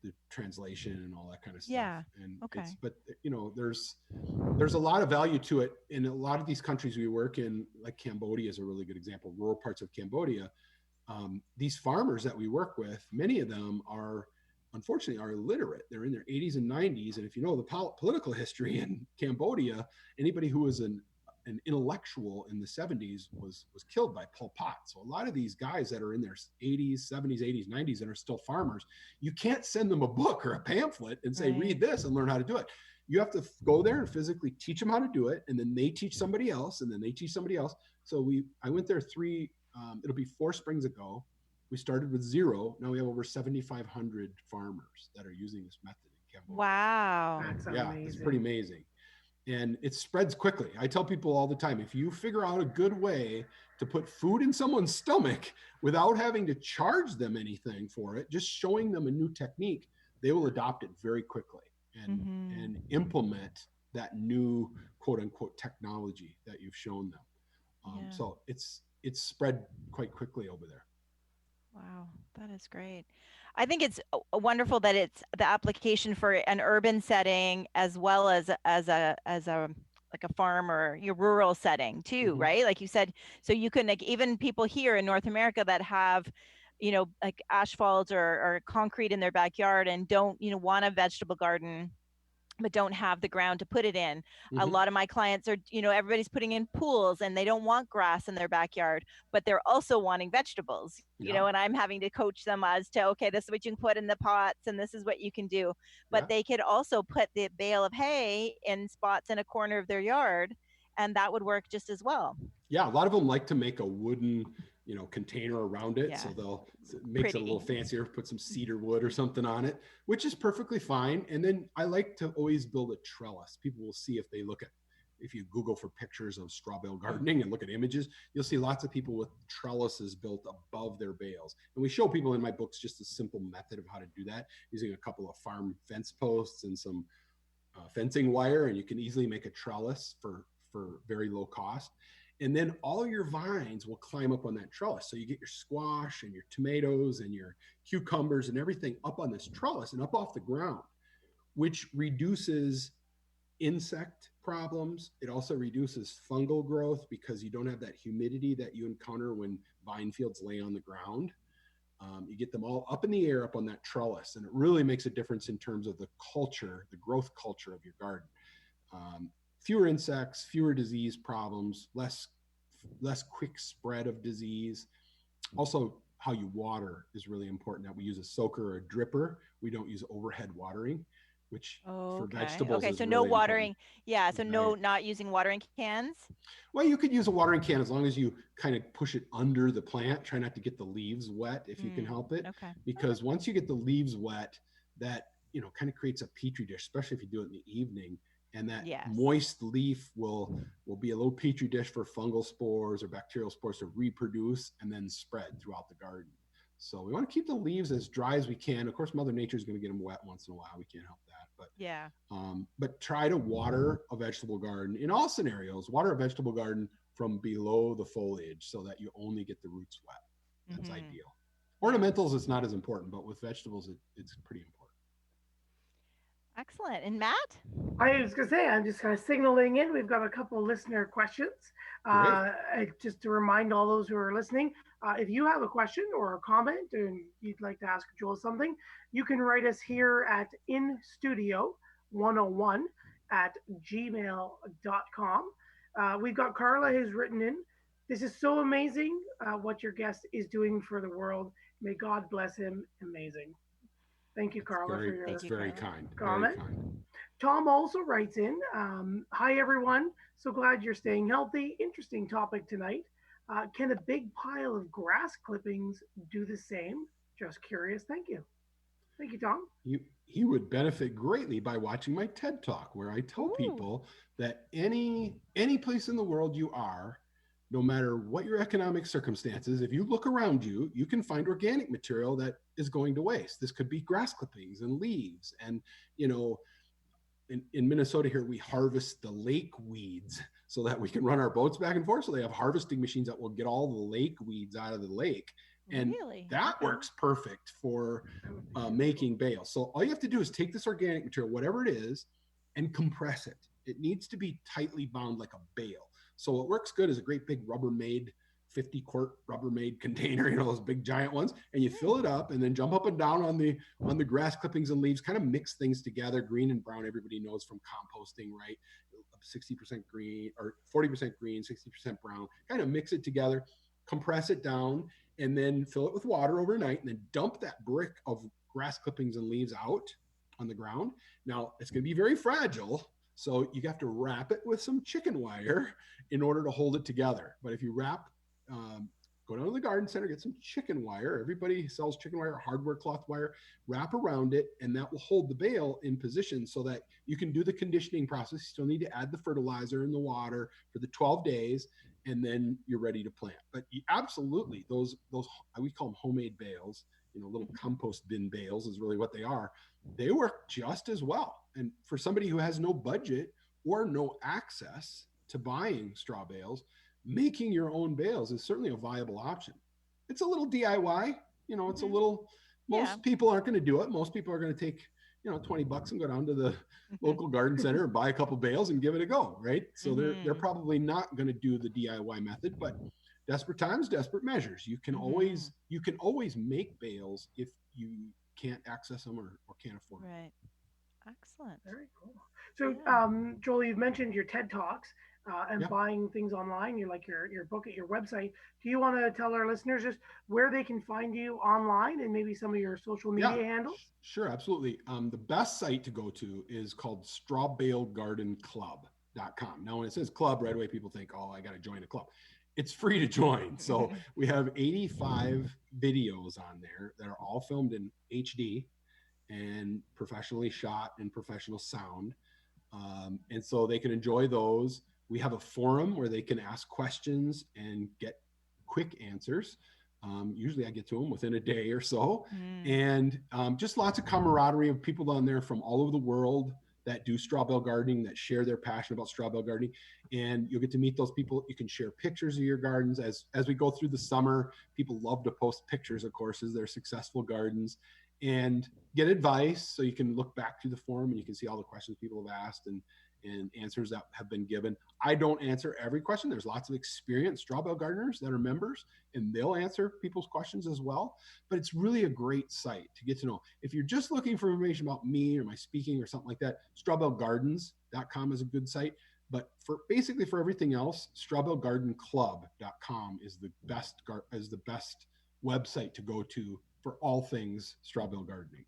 the translation and all that kind of stuff. Yeah. And okay. But you know, there's a lot of value to it. In a lot of these countries we work in, like Cambodia is a really good example, rural parts of Cambodia. These farmers that we work with, many of them unfortunately are illiterate. They're in their 80s and 90s. And if you know the political history in Cambodia, anybody who was an intellectual in the 70s was killed by Pol Pot. So a lot of these guys that are in their 80s, 70s, 80s, 90s and are still farmers, you can't send them a book or a pamphlet and say, read this and learn how to do it. You have to go there and physically teach them how to do it. And then they teach somebody else, and then they teach somebody else. So I went there it'll be 4 springs ago. We started with 0. Now we have over 7,500 farmers that are using this method in Cambodia. Wow. That's yeah, amazing. It's pretty amazing. And it spreads quickly. I tell people all the time, if you figure out a good way to put food in someone's stomach without having to charge them anything for it, just showing them a new technique, they will adopt it very quickly and implement that new quote unquote technology that you've shown them. So it's spread quite quickly over there. Wow, that is great. I think it's wonderful that it's the application for an urban setting as well as a like a farm or your rural setting too, right? Like you said, so you can, like, even people here in North America that have, you know, like asphalt or concrete in their backyard and don't, you know, want a vegetable garden, but don't have the ground to put it in. A lot of my clients are, you know, everybody's putting in pools and they don't want grass in their backyard, but they're also wanting vegetables, you know, and I'm having to coach them as to, okay, this is what you can put in the pots and this is what you can do. But they could also put the bale of hay in spots in a corner of their yard and that would work just as well. Yeah, a lot of them like to make a wooden, container around it. Yeah. So it makes it a little fancier, put some cedar wood or something on it, which is perfectly fine. And then I like to always build a trellis. People will see if you Google for pictures of straw bale gardening and look at images, you'll see lots of people with trellises built above their bales. And we show people in my books just a simple method of how to do that using a couple of farm fence posts and some fencing wire, and you can easily make a trellis for very low cost. And then all your vines will climb up on that trellis. So you get your squash and your tomatoes and your cucumbers and everything up on this trellis and up off the ground, which reduces insect problems. It also reduces fungal growth because you don't have that humidity that you encounter when vine fields lay on the ground. You get them all up in the air up on that trellis, and it really makes a difference in terms of the growth culture of your garden. Fewer insects, fewer disease problems, less quick spread of disease. Also, how you water is really important. That we use a soaker or a dripper. We don't use overhead watering, which for vegetables is so really no watering. important. Yeah, so no, not using watering cans. Well, you could use a watering can as long as you kind of push it under the plant. Try not to get the leaves wet if you can help it. Okay. Because once you get the leaves wet, that kind of creates a petri dish, especially if you do it in the evening. And that moist leaf will be a little petri dish for fungal spores or bacterial spores to reproduce and then spread throughout the garden. So we want to keep the leaves as dry as we can. Of course, Mother Nature is going to get them wet once in a while. We can't help that. But try to water a vegetable garden in all scenarios. Water a vegetable garden from below the foliage so that you only get the roots wet. That's ideal. Ornamentals, it's not as important, but with vegetables, it's pretty important. Excellent. And Matt? I was going to say, I'm just kind of signaling in. We've got a couple of listener questions. Just to remind all those who are listening, if you have a question or a comment and you'd like to ask Joel something, you can write us here at instudio101@gmail.com. We've got Carla who's written in. This is so amazing what your guest is doing for the world. May God bless him. Amazing. Thank you, Carla, for your very kind comment. Very kind. Tom also writes in, hi, everyone. So glad you're staying healthy. Interesting topic tonight. Can a big pile of grass clippings do the same? Just curious. Thank you. Thank you, Tom. You would benefit greatly by watching my TED Talk, where I tell people that any place in the world you are, no matter what your economic circumstances, if you look around you, you can find organic material that is going to waste. This could be grass clippings and leaves. And, in Minnesota here, we harvest the lake weeds so that we can run our boats back and forth. So they have harvesting machines that will get all the lake weeds out of the lake. And that works perfect for making bales. So all you have to do is take this organic material, whatever it is, and compress it. It needs to be tightly bound like a bale. So what works good is a great big Rubbermaid 50-quart Rubbermaid container, those big giant ones, and you fill it up and then jump up and down on the grass clippings and leaves, kind of mix things together. Green and brown, everybody knows from composting, right? 60% green or 40% green, 60% brown, kind of mix it together, compress it down, and then fill it with water overnight, and then dump that brick of grass clippings and leaves out on the ground. Now, it's going to be very fragile, so you have to wrap it with some chicken wire in order to hold it together. But if you go down to the garden center, get some chicken wire. Everybody sells chicken wire, hardware cloth wire, wrap around it, and that will hold the bale in position so that you can do the conditioning process. You still need to add the fertilizer and the water for the 12 days, and then you're ready to plant. But absolutely, those we call them homemade bales, little compost bin bales is really what they are. They work just as well. And for somebody who has no budget or no access to buying straw bales, making your own bales is certainly a viable option. It's a little DIY, it's a little, most people aren't going to do it. Most people are going to take, $20 and go down to the local garden center and buy a couple bales and give it a go. Right. So they're probably not going to do the DIY method, but desperate times, desperate measures. You can always make bales if you can't access them or can't afford them. Right. Excellent. Very cool. So, Joel, you've mentioned your TED Talks and buying things online. You like your book at your website. Do you want to tell our listeners just where they can find you online and maybe some of your social media handles? Sure, absolutely. The best site to go to is called Straw Bale Garden Club. Now, when it says club, right away, people think, oh, I got to join a club. It's free to join. So we have 85 videos on there that are all filmed in HD and professionally shot and professional sound. And so they can enjoy those. We have a forum where they can ask questions and get quick answers. Usually I get to them within a day or so. And just lots of camaraderie of people down there from all over the world that do straw bale gardening, that share their passion about straw bale gardening. And you'll get to meet those people. You can share pictures of your gardens. As we go through the summer, people love to post pictures, of course, as their successful gardens, and get advice. So you can look back through the forum and you can see all the questions people have asked and answers that have been given. I don't answer every question. There's lots of experienced straw bale gardeners that are members, and they'll answer people's questions as well. But it's really a great site to get to know. If you're just looking for information about me or my speaking or something like that, strawbalegardens.com is a good site. But for basically for everything else, strawbalegardenclub.com is the best website to go to for all things straw bale gardening.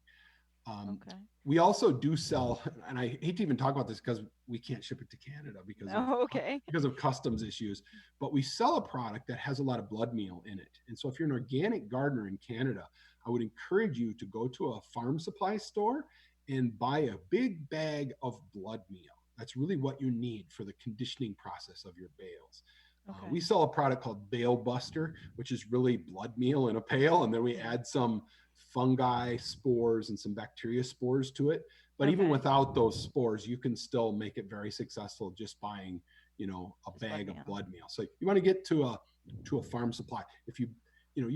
We also do sell, and I hate to even talk about this because we can't ship it to Canada because of customs issues, but we sell a product that has a lot of blood meal in it. And so if you're an organic gardener in Canada, I would encourage you to go to a farm supply store and buy a big bag of blood meal. That's really what you need for the conditioning process of your bales. We sell a product called Bale Buster, which is really blood meal in a pail, and then we add some fungi spores and some bacteria spores to it. But even without those spores, you can still make it very successful just buying, a bag of blood meal. So you want to get to a farm supply. If you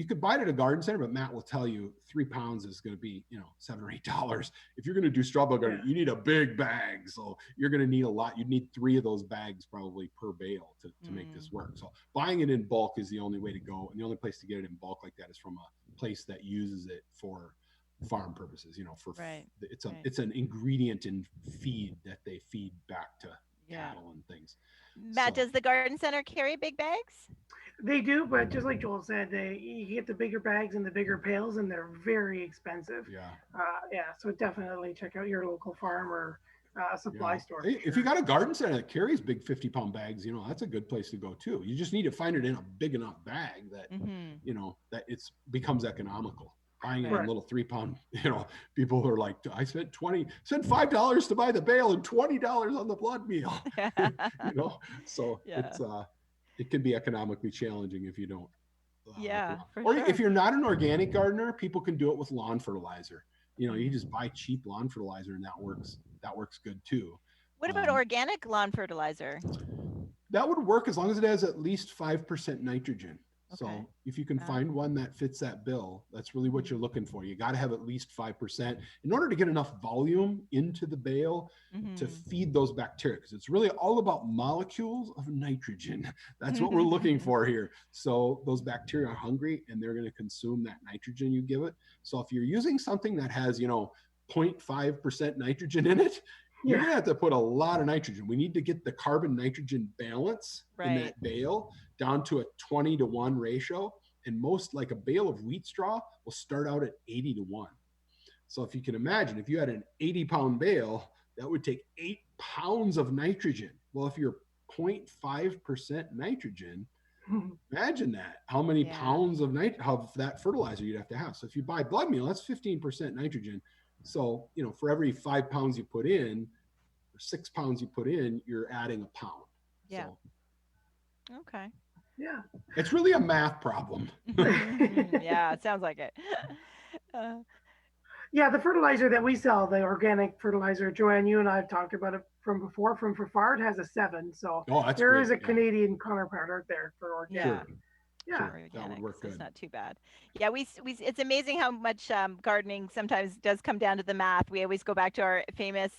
could buy it at a garden center, but Matt will tell you 3 pounds is going to be, $7 or $8. If you're going to do straw bale gardening, you need a big bag. So you're going to need a lot. You'd need 3 of those bags probably per bale to make this work. So buying it in bulk is the only way to go. And the only place to get it in bulk like that is from a place that uses it for farm purposes, it's an ingredient in feed that they feed back to cattle and things. Matt, does the garden center carry big bags? They do, but just like Joel said, you get the bigger bags and the bigger pails, and they're very expensive. So definitely check out your local farm or supply store. Hey, if you got a garden center that carries big 50-pound bags, that's a good place to go too. You just need to find it in a big enough bag that that it's becomes economical. Buying it in a little 3-pound, people are like, I spent $5 to buy the bale and $20 on the blood meal. So it can be economically challenging if you don't. If you're not an organic gardener, people can do it with lawn fertilizer. You just buy cheap lawn fertilizer, and that works good too. What about organic lawn fertilizer? That would work as long as it has at least 5% nitrogen. So if you can find one that fits that bill, that's really what you're looking for. You got to have at least 5% in order to get enough volume into the bale to feed those bacteria, because it's really all about molecules of nitrogen. That's what we're looking for here. So those bacteria are hungry and they're going to consume that nitrogen you give it. So if you're using something that has, 0.5% nitrogen in it, you're going to have to put a lot of nitrogen. We need to get the carbon nitrogen balance in that bale down to a 20-to-1 ratio. And most, like a bale of wheat straw, will start out at 80-to-1. So if you can imagine, if you had an 80-pound bale, that would take 8 pounds of nitrogen. Well, if you're 0.5% nitrogen, imagine that, how many pounds of that fertilizer you'd have to have. So if you buy blood meal, that's 15% nitrogen. So, for every 5 pounds you put in, or 6 pounds you put in, you're adding a pound. So, it's really a math problem. It sounds like it. The fertilizer that we sell, the organic fertilizer, Joanne, you and I have talked about it from before, from Fafard, has a 7. So there is a Canadian counterpart out there for organic. That would work good. It's not too bad. It's amazing how much gardening sometimes does come down to the math. We always go back to our famous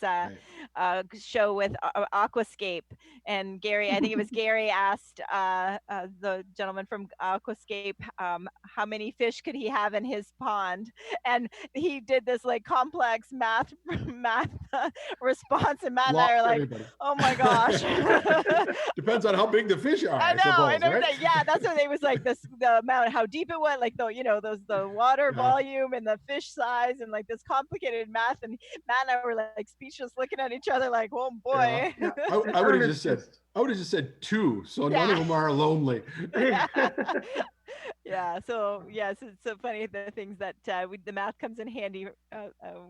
show with Aquascape, and Gary, I think it was Gary, asked the gentleman from Aquascape how many fish could he have in his pond, and he did this like complex math response, and Matt and I are like, oh my gosh. Depends on how big the fish are. I know, suppose, right? That's what they was like. like the amount, how deep it went, like the water Yeah. volume and the fish size and like this complicated math. And Matt and I were like speechless, looking at each other, like, oh boy. Yeah. I would have just said 2, so none of them are lonely. Yeah. So yes, it's so funny the things that the math comes in handy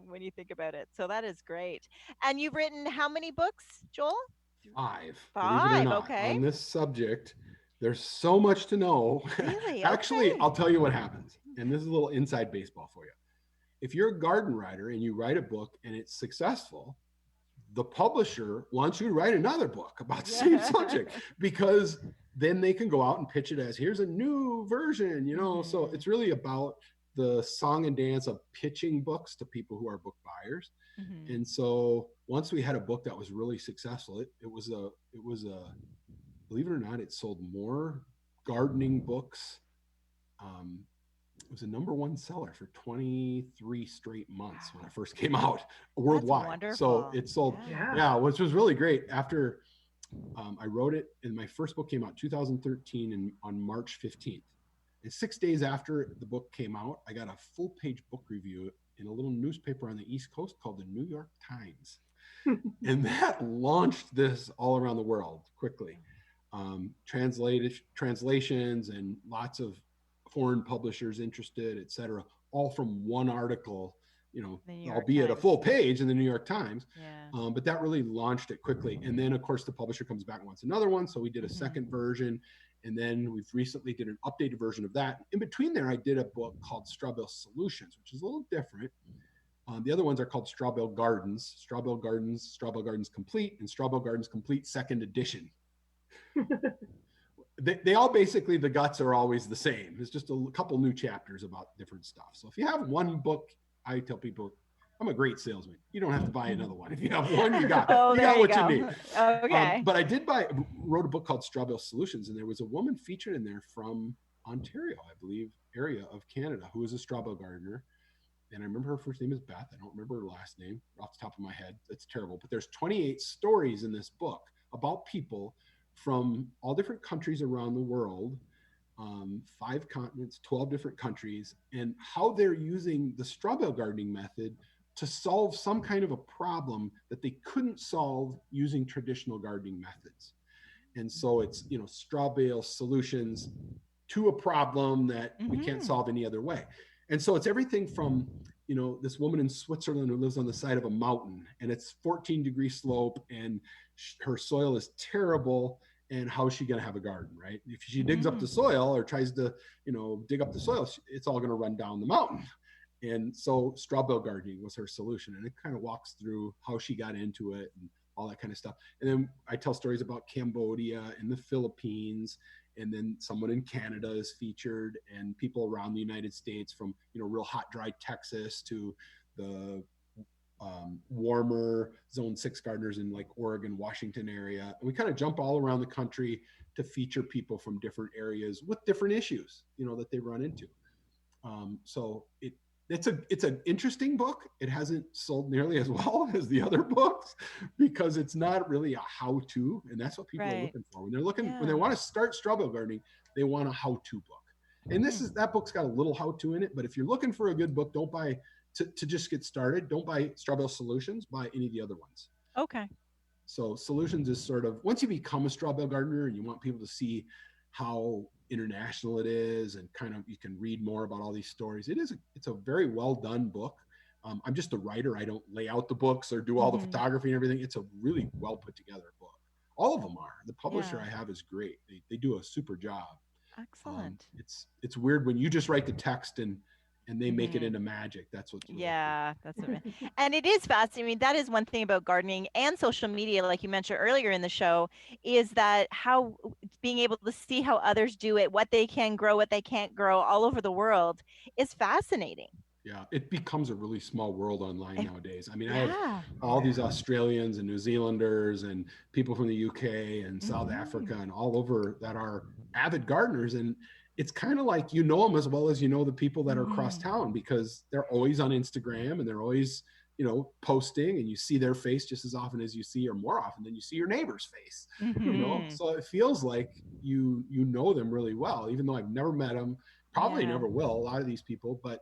when you think about it. So that is great. And you've written how many books, Joel? 5. Believe it or 5. not, Okay. on this subject. There's so much to know. Really? Actually, Okay. I'll tell you what happens. And this is a little inside baseball for you. If you're a garden writer and you write a book and it's successful, the publisher wants you to write another book about the same subject, because then they can go out and pitch it as, here's a new version, So it's really about the song and dance of pitching books to people who are book buyers. Mm-hmm. And so once we had a book that was really successful, it was a believe it or not, it sold more gardening books. It was a #1 seller for 23 straight months when it first came out worldwide. Wonderful. So it sold, which was really great. After I wrote it, and my first book came out 2013 and on March 15th. And 6 days after the book came out, I got a full-page book review in a little newspaper on the East Coast called the New York Times. And that launched this all around the world quickly. Translations and lots of foreign publishers interested, et cetera, all from one article, albeit a full page in the New York Times. Yeah. But that really launched it quickly. And then, of course, the publisher comes back and wants another one. So we did a second version. And then we've recently did an updated version of that. In between there, I did a book called Straw Bale Solutions, which is a little different. The other ones are called Straw Bale Gardens, Straw Bale Gardens, Straw Bale Gardens Complete, and Straw Bale Gardens Complete Second Edition. They all basically, the guts are always the same. It's just a couple new chapters about different stuff. So if you have one book, I tell people, I'm a great salesman. You don't have to buy another one. If you have one, you got what you need. Okay. But I wrote a book called Straw Bale Solutions, and there was a woman featured in there from Ontario, I believe, area of Canada, who is a straw bale gardener. And I remember her first name is Beth. I don't remember her last name off the top of my head. It's terrible. But there's 28 stories in this book about people from all different countries around the world, 5 continents, 12 different countries, and how they're using the straw bale gardening method to solve some kind of a problem that they couldn't solve using traditional gardening methods. And so it's, straw bale solutions to a problem that we can't solve any other way. And so it's everything from, this woman in Switzerland who lives on the side of a mountain, and it's 14-degree slope, and her soil is terrible. And how is she going to have a garden, right? If she digs up the soil or tries to, dig up the soil, it's all going to run down the mountain. And so straw bale gardening was her solution. And it kind of walks through how she got into it and all that kind of stuff. And then I tell stories about Cambodia and the Philippines. And then someone in Canada is featured, and people around the United States, from, real hot, dry Texas to the warmer zone 6 gardeners in like Oregon, Washington area. And we kind of jump all around the country to feature people from different areas with different issues, that they run into. So it's an interesting book. It hasn't sold nearly as well as the other books because it's not really a how-to, and that's what people are looking for when they're when they want to start straw bale gardening. They want a how-to book, and that book's got a little how-to in it. But if you're looking for a good book, don't buy to just get started. Don't buy Straw Bale Solutions. Buy any of the other ones. Okay. So Solutions is sort of, once you become a straw bale gardener and you want people to see how international it is, and kind of you can read more about all these stories. It's a very well done book. I'm just a writer. I don't lay out the books or do all the photography and everything. It's a really well put together book. All of them are. The publisher I have is great. They do a super job. Excellent. It's weird when you just write the text and they make it into magic. That's what's really cool. That's what and it is fascinating. I mean, that is one thing about gardening and social media, like you mentioned earlier in the show, is that how being able to see how others do it, what they can grow, what they can't grow all over the world is fascinating. Yeah, it becomes a really small world online nowadays. I mean, I have all these Australians and New Zealanders and people from the UK and South Africa and all over that are avid gardeners, and it's kind of like them as well as the people that are across town, because they're always on Instagram and they're always posting, and you see their face just as often as you see, or more often than you see your neighbor's face. So it feels like you know them really well, even though I've never met them, probably never will, a lot of these people, but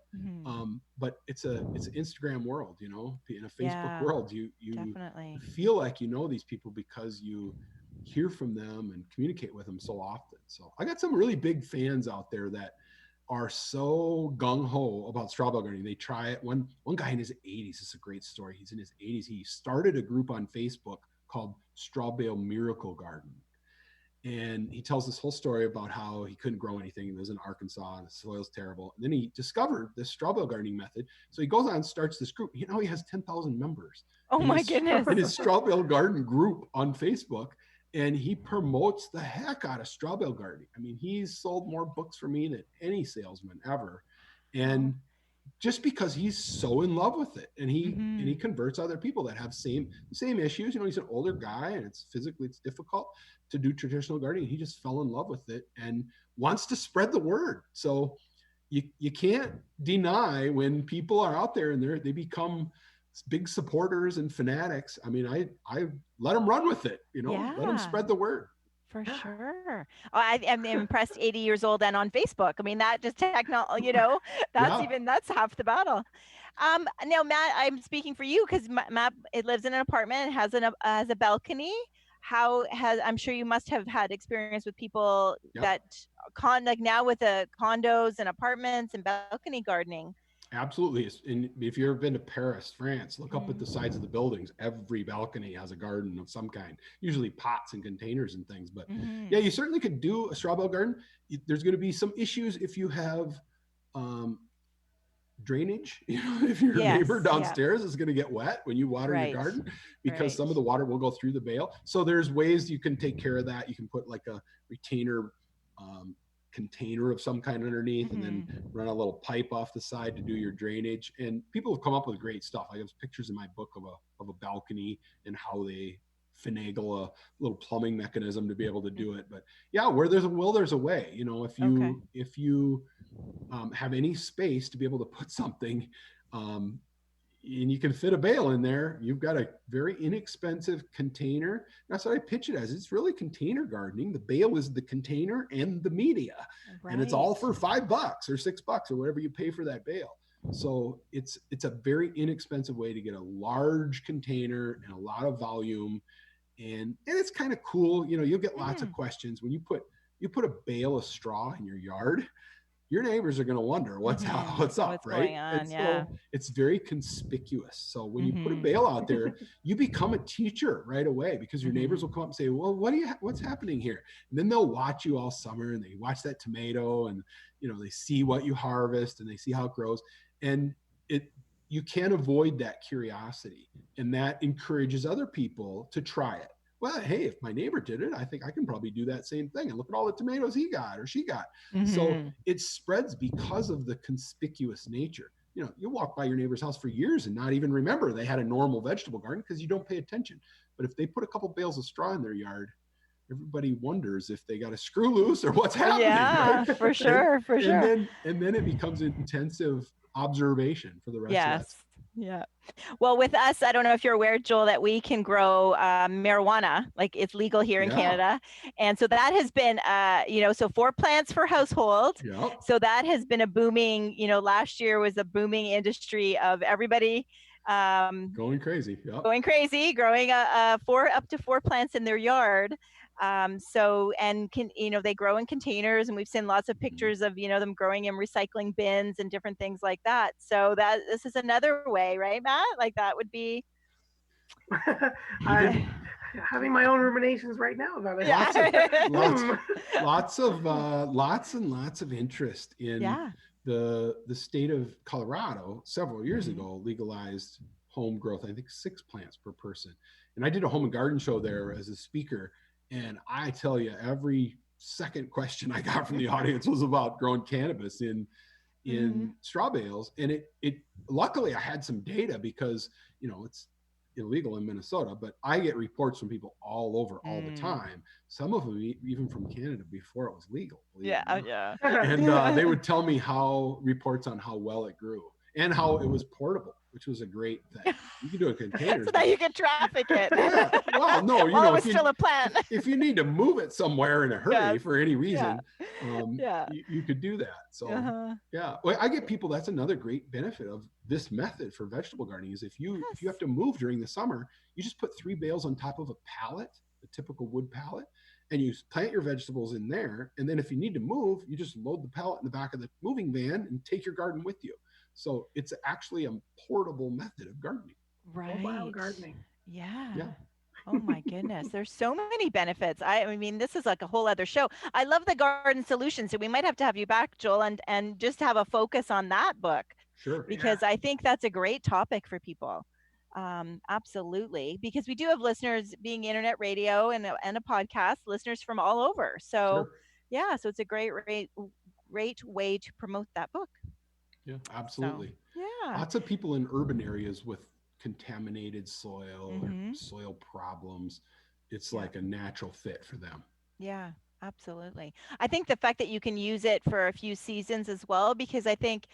it's an Instagram world, in a Facebook world, you definitely feel like you know these people because you hear from them and communicate with them so often. So I got some really big fans out there that are so gung-ho about straw bale gardening. They try it. One guy in his 80s, this is a great story. He's in his 80s. He started a group on Facebook called Straw Bale Miracle Garden. And he tells this whole story about how he couldn't grow anything. He lives in Arkansas and the soil's terrible. And then he discovered this straw bale gardening method. So he goes on and starts this group. He has 10,000 members. Oh my goodness. In his straw bale garden group on Facebook. And he promotes the heck out of straw bale gardening. I mean, he's sold more books for me than any salesman ever. And just because he's so in love with it, and he converts other people that have same issues. He's an older guy, and it's difficult to do traditional gardening. He just fell in love with it and wants to spread the word. So you can't deny when people are out there and they become big supporters and fanatics. I mean, I let them run with it, let them spread the word. For sure. Oh, I'm impressed 80 years old and on Facebook. I mean, that just technology, that's half the battle. Now, Matt, I'm speaking for you because Matt lives in an apartment, has a balcony. I'm sure you must have had experience with people that now with the condos and apartments and balcony gardening. Absolutely. And if you've ever been to Paris, France, look up at the sides of the buildings. Every balcony has a garden of some kind, usually pots and containers and things. But you certainly could do a straw bale garden. There's going to be some issues if you have drainage. If your neighbor downstairs is going to get wet when you water your garden, because some of the water will go through the bale. So there's ways you can take care of that. You can put like a retainer container of some kind underneath, and then run a little pipe off the side to do your drainage. And people have come up with great stuff. I have pictures in my book of a balcony and how they finagle a little plumbing mechanism to be able to do it. But where there's a will, there's a way. If you have any space to be able to put something, and you can fit a bale in there, you've got a very inexpensive container. That's what I pitch it as. It's really container gardening. The bale is the container and the media, and it's all for $5 or $6 or whatever you pay for that bale. So it's a very inexpensive way to get a large container and a lot of volume, and it's kind of cool. You'll get lots of questions when you put a bale of straw in your yard. Your neighbors are going to wonder what's up, right? So it's very conspicuous. So when you put a bale out there, you become a teacher right away, because your neighbors will come up and say, well, what's happening here? And then they'll watch you all summer, and they watch that tomato, and they see what you harvest, and they see how it grows. And you can't avoid that curiosity, and that encourages other people to try it. Well, hey, if my neighbor did it, I think I can probably do that same thing. And look at all the tomatoes he got or she got. So it spreads because of the conspicuous nature. You walk by your neighbor's house for years and not even remember they had a normal vegetable garden because you don't pay attention. But if they put a couple bales of straw in their yard, everybody wonders if they got a screw loose or what's happening. Yeah, right? For sure. And then it becomes intensive observation for the rest of us. Yeah. Well, with us, I don't know if you're aware, Joel, that we can grow marijuana, like it's legal here in Canada. And so that has been, so 4 plants per household. Yep. So that has been a booming, last year was a booming industry of everybody going crazy, growing up to 4 plants in their yard. They grow in containers, and we've seen lots of pictures of, them growing in recycling bins and different things like that. So this is another way, right, Matt? Like that would be. I'm having my own ruminations right now about it. Lots and lots of interest in the state of Colorado several years ago legalized home growth. I think 6 plants per person. And I did a home and garden show there as a speaker. And I tell you, every second question I got from the audience was about growing cannabis in straw bales. And it luckily I had some data because, it's illegal in Minnesota, but I get reports from people all over all the time. Some of them even from Canada before it was legal. And they would tell me reports on how well it grew and how it was portable. which was a great thing. You can do a container. So that you can traffic it. Yeah. Well, no, you While know, it was still a plant. if you need to move it somewhere in a hurry Yes. for any reason, Yeah. you could do that. So Uh-huh. yeah, well, I get people. That's another great benefit of this method for vegetable gardening is if you have to move during the summer, you just put 3 bales on top of a pallet, a typical wood pallet, and you plant your vegetables in there. And then if you need to move, you just load the pallet in the back of the moving van and take your garden with you. So it's actually a portable method of gardening. Right. Mobile gardening. Yeah. Yeah. Oh my goodness. There's so many benefits. I mean, this is like a whole other show. I love the garden solution. So we might have to have you back, Joel, and just have a focus on that book Sure. because I think that's a great topic for people. Absolutely. Because we do have listeners being internet radio and a podcast, listeners from all over. So Sure. yeah, so it's a great way to promote that book. Yeah, absolutely. So, yeah. Lots of people in urban areas with contaminated soil Mhm. or soil problems. It's like a natural fit for them. Yeah, absolutely. I think the fact that you can use it for a few seasons as well, because I think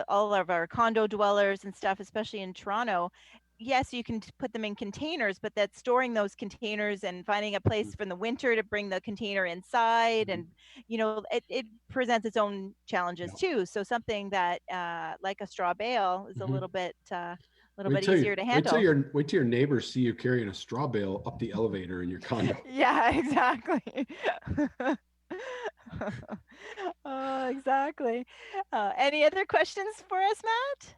all of our condo dwellers and stuff, especially in Toronto, yes, you can put them in containers, but that's storing those containers and finding a place from the winter to bring the container inside. And, you know, it presents its own challenges too. So something that like a straw bale is a little bit easier to handle. Wait till your neighbors see you carrying a straw bale up the elevator in your condo. Yeah, exactly. Oh, exactly. Any other questions for us, Matt?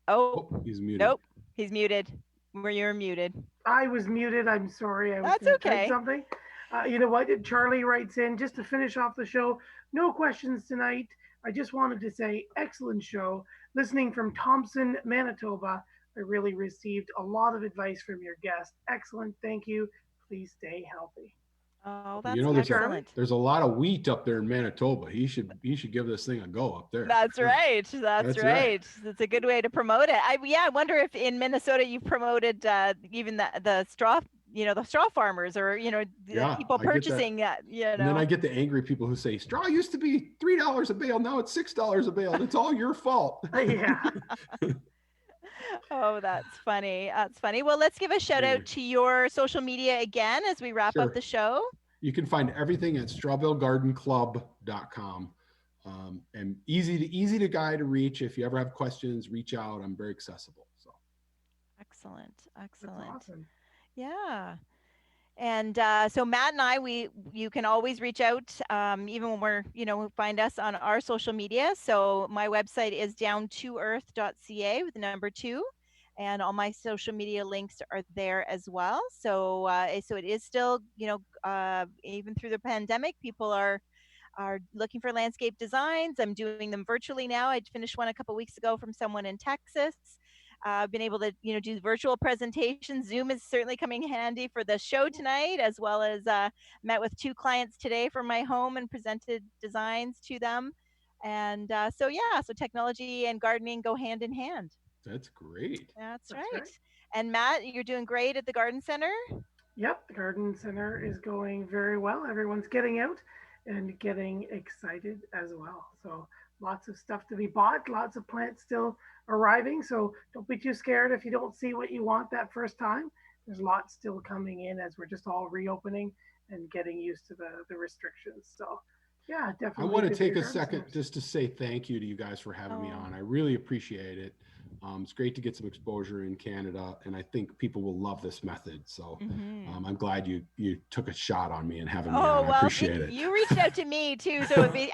Oh, he's muted. Nope, he's muted. You're muted. I was muted. I'm sorry. I was That's gonna type okay. something. You know what? Charlie writes in just to finish off the show. No questions tonight. I just wanted to say, excellent show. Listening from Thompson, Manitoba, I really received a lot of advice from your guest. Excellent. Thank you. Please stay healthy. Oh, that's excellent. There's a lot of wheat up there in Manitoba. He should give this thing a go up there. That's right. That's right. It's a good way to promote it. I wonder if in Minnesota you promoted even the straw, the straw farmers or, the people purchasing that. And then I get the angry people who say straw used to be $3 a bale. Now it's $6 a bale. And it's all your fault. Yeah. Oh, that's funny. That's funny. Well, let's give a shout out to your social media again as we wrap up the show. You can find everything at strawbalegardenclub.com. And easy to guide to reach. If you ever have questions, reach out. I'm very accessible. So excellent. That's awesome. Yeah. And so Matt and I, you can always reach out, even when we're, find us on our social media. So my website is down2earth.ca with the number 2, and all my social media links are there as well. So so it is still, even through the pandemic, people are looking for landscape designs. I'm doing them virtually now. I finished one a couple weeks ago from someone in Texas. I've been able to, do virtual presentations. Zoom is certainly coming handy for the show tonight, as well as met with 2 clients today from my home and presented designs to them. And so technology and gardening go hand in hand. That's great. That's right. And Matt, you're doing great at the garden center. Yep, the garden center is going very well. Everyone's getting out and getting excited as well. So lots of stuff to be bought, lots of plants still arriving. So don't be too scared if you don't see what you want that first time. There's lots still coming in as we're just all reopening and getting used to the restrictions. So yeah, definitely. I want to take a second just to say thank you to you guys for having me on. I really appreciate it. It's great to get some exposure in Canada, and I think people will love this method. So I'm glad you took a shot on me and having me on. I appreciate it. You reached out to me too,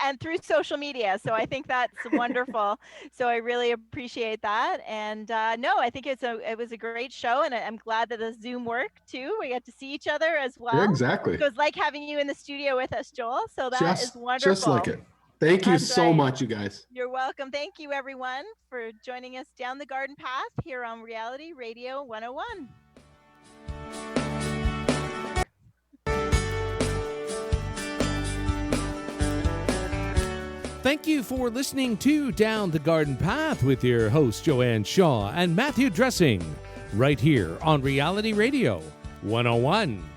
and through social media. So I think that's wonderful. So I really appreciate that. And no, I think it was a great show, and I'm glad that the Zoom worked too. We got to see each other as well. Yeah, exactly. It was like having you in the studio with us, Joel. So that is wonderful. Just like it. Thank you so much, you guys. You're welcome. Thank you, everyone, for joining us down the garden path here on Reality Radio 101. Thank you for listening to Down the Garden Path with your hosts Joanne Shaw and Matthew Dressing, right here on Reality Radio 101.